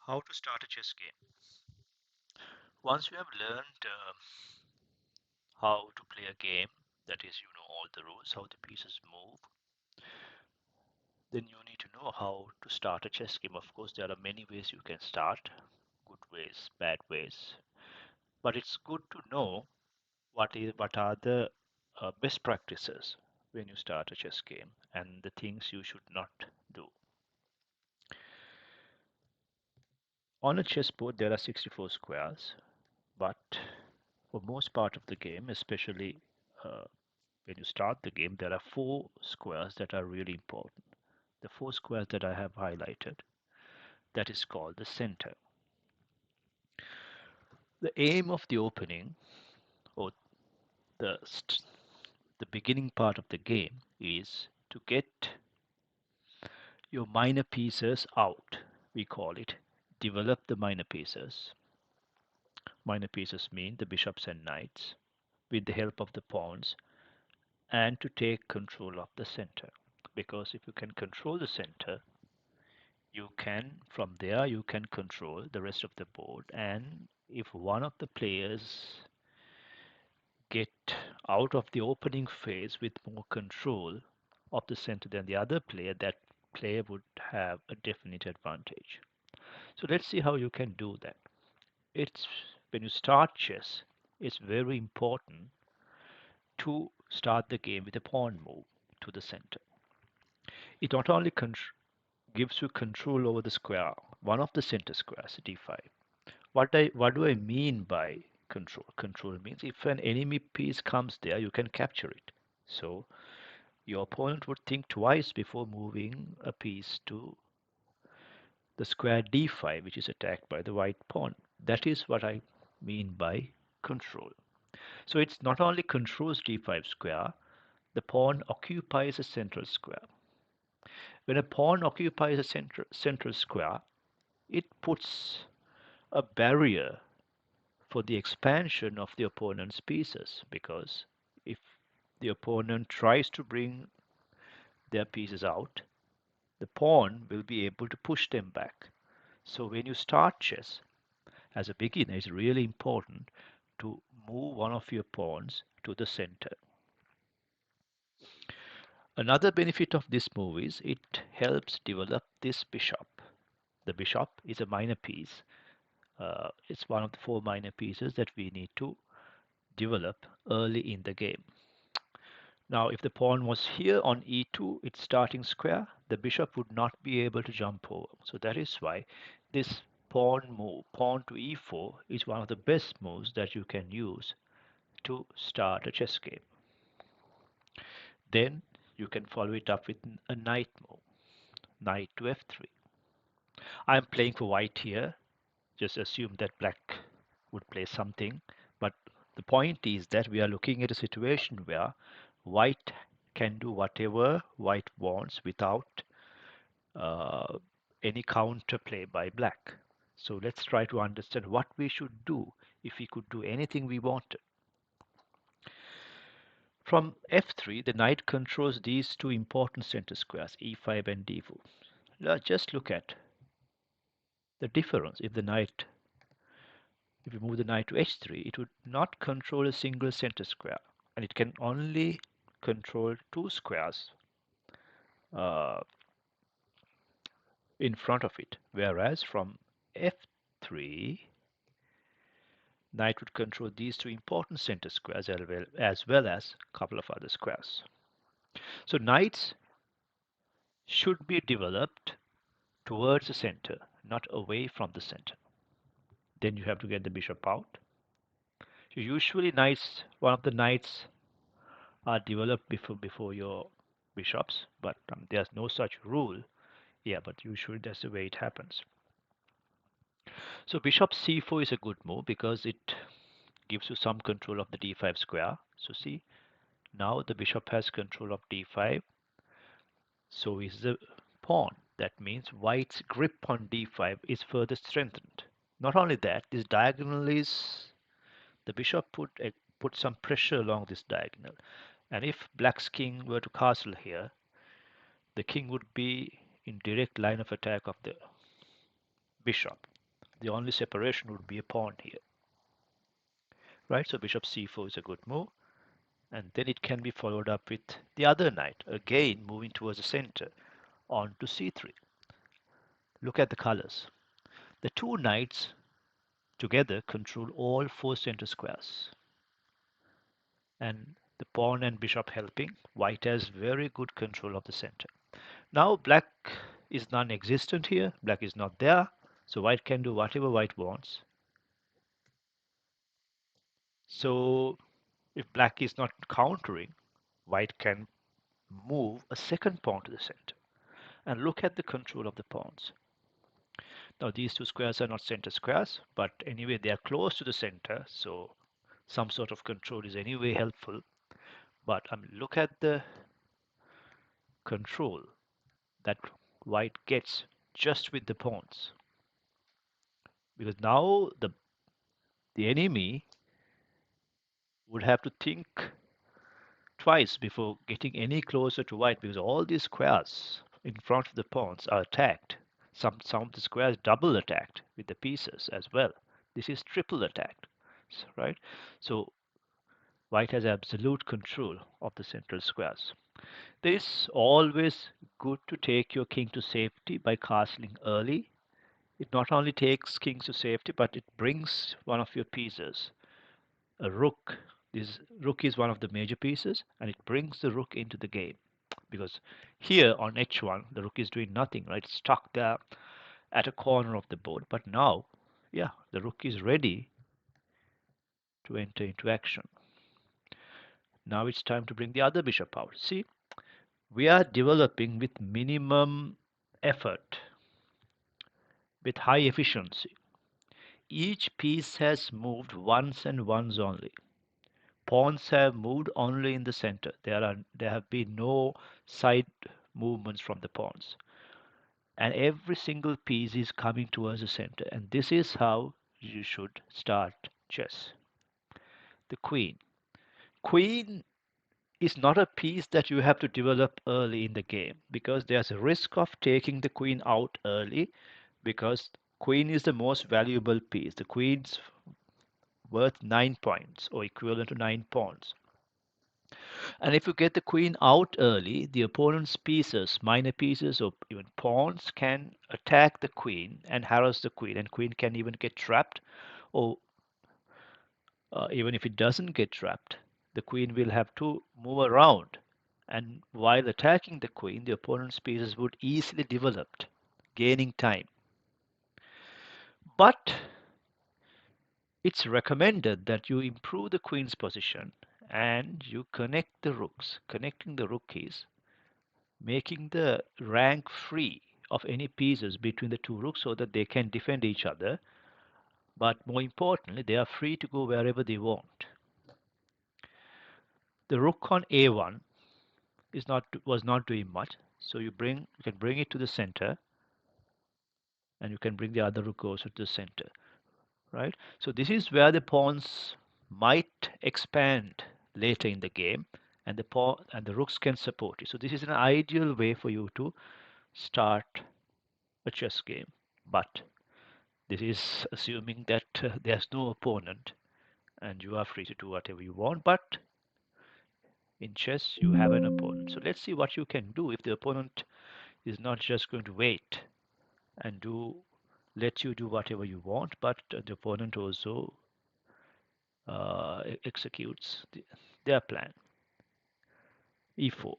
How to start a chess game. Once you have learned how to play a game, that is, you know all the rules, how the pieces move, then you need to know how to start a chess game. Of course, there are many ways you can start, good ways, bad ways, but it's good to know what are the best practices when you start a chess game and the things you should not do. On a chessboard, there are 64 squares, but for most part of the game, especially uh, when you start the game, there are four squares that are really important. The four squares that I have highlighted, that is called the center. The aim of the opening or the the beginning part of the game is to get your minor pieces out. We call it develop the minor pieces. Minor pieces mean the bishops and knights with the help of the pawns and to take control of the center. Because if you can control the center, you can from there you can control the rest of the board, and if one of the players get out of the opening phase with more control of the center than the other player, that player would have a definite advantage. So let's see how you can do that. It's when you start chess, it's very important to start the game with a pawn move to the center. It not only gives you control over the square, one of the center squares, d5. What do I mean by control? Control means if an enemy piece comes there, you can capture it. So your opponent would think twice before moving a piece to the square d5, which is attacked by the white pawn. That is what I mean by control. So it's not only controls d5 square, the pawn occupies a central square. When a pawn occupies a central square, it puts a barrier for the expansion of the opponent's pieces, because if the opponent tries to bring their pieces out, the pawn will be able to push them back. So when you start chess as a beginner, it's really important to move one of your pawns to the center. Another benefit of this move is it helps develop this bishop. The bishop is a minor piece. It's one of the four minor pieces that we need to develop early in the game. Now, if the pawn was here on e2, its starting square, the bishop would not be able to jump over. So that is why this pawn move, pawn to e4, is one of the best moves that you can use to start a chess game. Then you can follow it up with a knight move, knight to f3. I'm playing for white here. Just assume that black would play something. But the point is that we are looking at a situation where white can do whatever white wants without uh, any counterplay by black. So let's try to understand what we should do if we could do anything we wanted. From f3, the knight controls these two important center squares, e5 and d4. Now just look at the difference. If you move the knight to h3, it would not control a single center square, and it can only control two squares uh, in front of it. Whereas from f3, knight would control these two important center squares as well as a couple of other squares. So knights should be developed towards the center, not away from the center. Then you have to get the bishop out. So usually one of the knights are developed before your bishops, but there's no such rule. Yeah, but usually that's the way it happens. So bishop c4 is a good move because it gives you some control of the d5 square. So see, now the bishop has control of d5. So is the pawn. That means white's grip on d5 is further strengthened. Not only that, this diagonal is the bishop put some pressure along this diagonal. And if black's king were to castle here, the king would be in direct line of attack of the bishop. The only separation would be a pawn here, right? So bishop c4 is a good move, and then it can be followed up with the other knight, again moving towards the center, on to c3. Look at the colors. The two knights together control all four center squares, and the pawn and bishop helping. White has very good control of the center. Now black is non-existent here. Black is not there, so white can do whatever white wants. So if black is not countering, white can move a second pawn to the center. And look at the control of the pawns. Now these two squares are not center squares, but anyway they are close to the center, so some sort of control is anyway helpful. But look at the control that white gets just with the pawns. Because now the enemy would have to think twice before getting any closer to white, because all these squares in front of the pawns are attacked. Some of the squares double attacked with the pieces as well. This is triple attacked, right? So white has absolute control of the central squares. There is always good to take your king to safety by castling early. It not only takes kings to safety, but it brings one of your pieces, a rook. This rook is one of the major pieces, and it brings the rook into the game. Because here on h1, the rook is doing nothing, right? It's stuck there at a corner of the board. But now, yeah, the rook is ready to enter into action. Now it's time to bring the other bishop out. See, we are developing with minimum effort, with high efficiency. Each piece has moved once and once only. Pawns have moved only in the center. There have been no side movements from the pawns. And every single piece is coming towards the center. And this is how you should start chess. The queen. Queen is not a piece that you have to develop early in the game, because there's a risk of taking the queen out early, because queen is the most valuable piece. The queen's worth 9 points or equivalent to 9 pawns. And if you get the queen out early, the opponent's pieces, minor pieces or even pawns, can attack the queen and harass the queen, and queen can even get trapped, or even if it doesn't get trapped, the queen will have to move around. And while attacking the queen, the opponent's pieces would easily develop, gaining time. But it's recommended that you improve the queen's position and you connect the rooks. Connecting the rook is making the rank free of any pieces between the two rooks so that they can defend each other. But more importantly, they are free to go wherever they want. The rook on a1 was not doing much, so you can bring it to the center, and you can bring the other rook also to the center, right? So this is where the pawns might expand later in the game, and the rooks can support it. So this is an ideal way for you to start a chess game. But this is assuming that there's no opponent and you are free to do whatever you want. But in chess, you have an opponent. So let's see what you can do if the opponent is not just going to wait and let you do whatever you want, but the opponent also executes their plan. e4.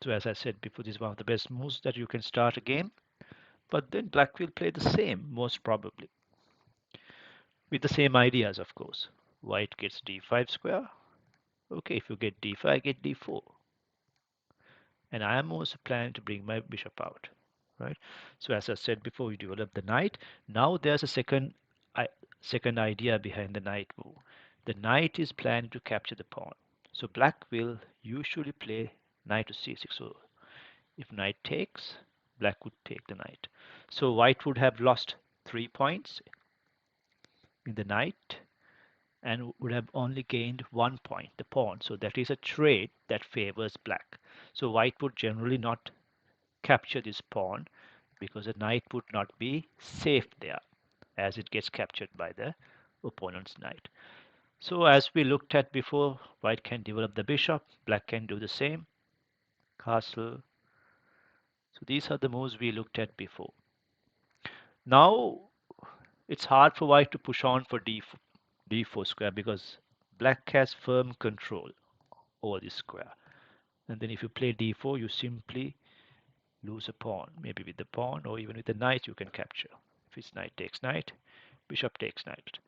So as I said before, this is one of the best moves that you can start a game. But then black will play the same, most probably, with the same ideas, of course. White gets d5 square. Okay, if you get d5, I get d4. And I am also planning to bring my bishop out, right? So as I said before, we develop the knight. Now there's a second idea behind the knight move. The knight is planning to capture the pawn. So black will usually play knight to c6. So if knight takes, black would take the knight. So white would have lost 3 points in the knight and would have only gained 1 point, the pawn. So that is a trade that favors black. So white would generally not capture this pawn because the knight would not be safe there. as it gets captured by the opponent's knight. So as we looked at before, white can develop the bishop, black can do the same, castle. So these are the moves we looked at before. Now it's hard for white to push on for d4 square because black has firm control over this square. And then if you play d4, you simply lose a pawn. Maybe with the pawn or even with the knight you can capture. If it's knight takes knight, bishop takes knight.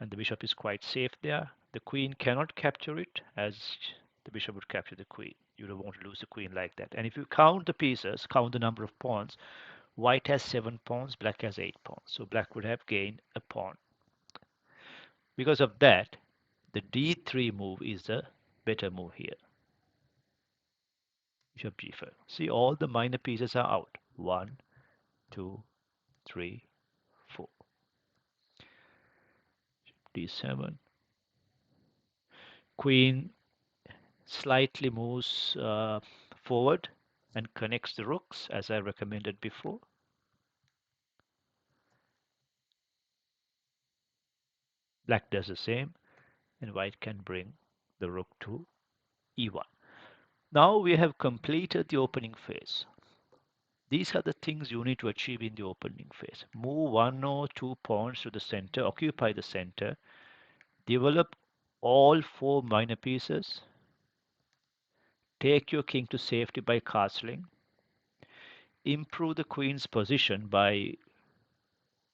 And the bishop is quite safe there. The queen cannot capture it as the bishop would capture the queen. You don't want to lose the queen like that. And if you count the pieces, count the number of pawns, white has 7 pawns, black has 8 pawns. So black would have gained a pawn. Because of that, the d3 move is the better move here. Bishop g5. See, all the minor pieces are out. 1, 2, 3, 4. d7. Queen slightly moves forward and connects the rooks as I recommended before. Black does the same, and white can bring the rook to e1. Now we have completed the opening phase. These are the things you need to achieve in the opening phase. Move 1 or 2 pawns to the center, occupy the center, develop all 4 minor pieces, take your king to safety by castling, improve the queen's position by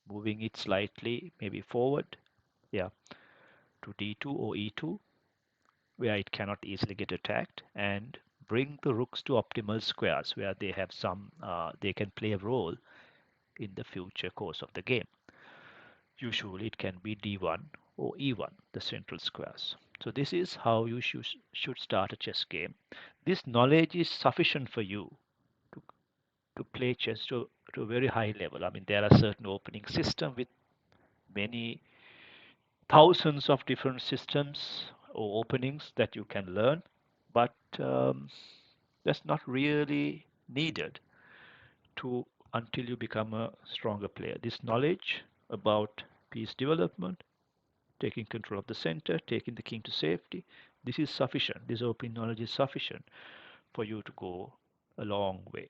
moving it slightly, maybe forward, yeah, to d2 or e2, where it cannot easily get attacked, and bring the rooks to optimal squares where they have they can play a role in the future course of the game. Usually it can be d1 or e1, the central squares. So this is how you should start a chess game. This knowledge is sufficient for you to, to play chess to a very high level. I mean, there are certain opening systems with many thousands of different systems or openings that you can learn, but that's not really needed to until you become a stronger player. This knowledge about piece development, taking control of the center, taking the king to safety, this is sufficient. This opening knowledge is sufficient for you to go a long way.